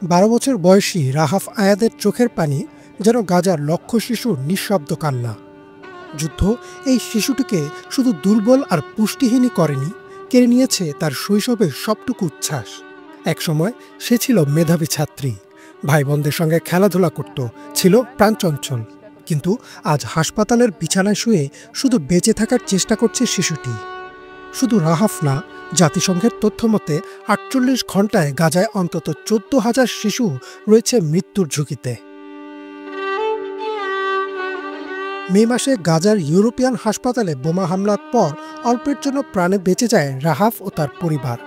12 বছর বয়সী রাহাফ আয়াদের চোখের পানি যেন গাজার লক্ষ শিশুর নিঃশব্দ কান্না। যুদ্ধ এই শিশুটিকে শুধু দুর্বল আর পুষ্টিহীনই করেনি, কেড়ে নিয়েছে তার শৈশবের সবটুকু উচ্ছ্বাস। একসময় সে ছিল মেধাবী ছাত্রী, ভাই বোনদের সঙ্গে খেলাধুলা করত, ছিল প্রাণচঞ্চল। কিন্তু আজ হাসপাতালের বিছানায় শুয়ে শুধু বেঁচে থাকার চেষ্টা করছে শিশুটি। শুধু রাহাফ না, জাতিসংঘের তথ্য মতে 48 ঘন্টায় গাজায় অন্তত 14,000 শিশু রয়েছে মৃত্যুর ঝুঁকিতে। মে মাসে গাজার ইউরোপিয়ান হাসপাতালে বোমা হামলার পর অল্পের জন্য প্রাণে বেঁচে যায় রাহাফ ও তার পরিবার।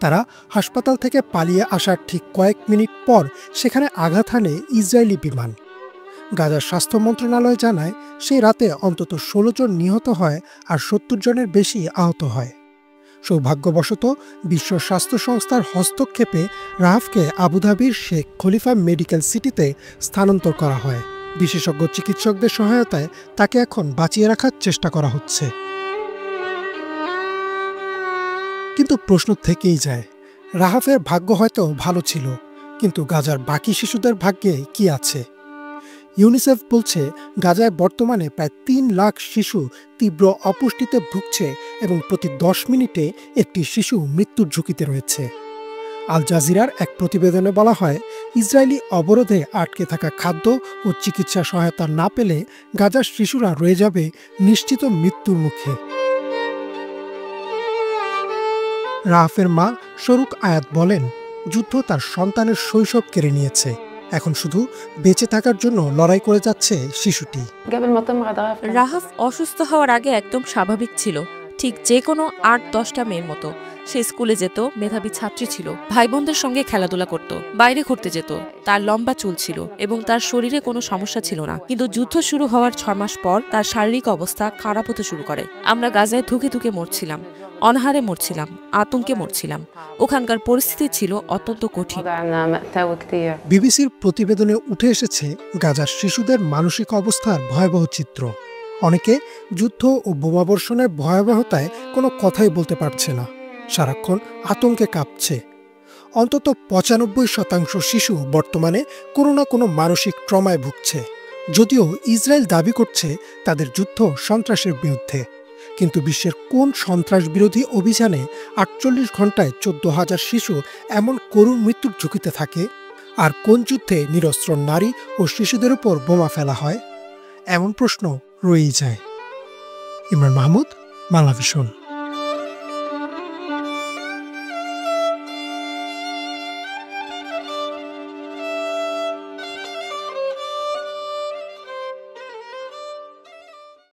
তারা হাসপাতাল থেকে পালিয়ে আসার ঠিক কয়েক মিনিট পর সেখানে আঘাত হানে ইসরায়েলি বিমান। গাজার স্বাস্থ্য মন্ত্রণালয় জানায়, সেই রাতে অন্তত 16 জন নিহত হয় আর 70 জনের বেশি আহত হয়। সৌভাগ্যবশত বিশ্ব স্বাস্থ্য সংস্থার হস্তক্ষেপে রাহাফকে আবুধাবির শেখ খলিফা মেডিকেল সিটিতে স্থানান্তর করা হয়। বিশেষজ্ঞ চিকিৎসকদের সহায়তায় তাকে এখন বাঁচিয়ে রাখার চেষ্টা করা হচ্ছে। কিন্তু প্রশ্ন থেকেই যায়, রাহাফের ভাগ্য হয়তো ভালো ছিল, কিন্তু গাজার বাকি শিশুদের ভাগ্যে কি আছে? ইউনিসেফ বলছে, গাজায় বর্তমানে প্রায় 3 লাখ শিশু তীব্র অপুষ্টিতে ভুগছে এবং প্রতি 10 মিনিটে একটি শিশু মৃত্যুর ঝুঁকিতে রয়েছে। আল জাজিরার এক প্রতিবেদনে বলা হয়, ইসরায়েলি অবরোধে আটকে থাকা খাদ্য ও চিকিৎসা সহায়তা না পেলে গাজার শিশুরা রয়ে যাবে নিশ্চিত মৃত্যুর মুখে। রাহাফের মা শরুক আয়াত বলেন, যুদ্ধ তার সন্তানের শৈশব কেড়ে নিয়েছে, এখন শুধু বেঁচে থাকার জন্য লড়াই করে যাচ্ছে শিশুটি। রাহাফ অসুস্থ হওয়ার আগে একদম স্বাভাবিক ছিল, ঠিক যে কোনো 8-10টা মেয়ের মতো। সে স্কুলে যেত, মেধাবী ছাত্রী ছিল, ভাই বোনদের সঙ্গে খেলাধুলা করত, বাইরে ঘুরতে যেত, তার লম্বা চুল ছিল এবং তার শরীরে কোনো সমস্যা ছিল না। কিন্তু যুদ্ধ শুরু হওয়ার 6 মাস পর তার শারীরিক অবস্থা খারাপ হতে শুরু করে। আমরা গাজায় ধুকে ধুকে মরছিলাম, অনাহারে মরছিলাম, আতঙ্কে মরছিলাম। ওখানকার পরিস্থিতি ছিল অত্যন্ত কঠিন। বিবিসির প্রতিবেদনে উঠে এসেছে গাজার শিশুদের মানসিক অবস্থার ভয়াবহ চিত্র। অনেকে যুদ্ধ ও বোমাবর্ষণের ভয়াবহতায় কোনো কথাই বলতে পারছে না, সারাক্ষণ আতঙ্কে কাঁপছে। অন্তত 95% শিশু বর্তমানে কোনো না কোনো মানসিক ট্রমায় ভুগছে। যদিও ইসরায়েল দাবি করছে তাদের যুদ্ধ সন্ত্রাসের বিরুদ্ধে, কিন্তু বিশ্বের কোন সন্ত্রাস বিরোধী অভিযানে 48 ঘন্টায় 14,000 শিশু এমন করুণ মৃত্যুর ঝুঁকিতে থাকে? আর কোন যুদ্ধে নিরস্ত্র নারী ও শিশুদের উপর বোমা ফেলা হয়? এমন প্রশ্ন রয়েই যায়। ইমরান মাহমুদ, বাংলাভিশন।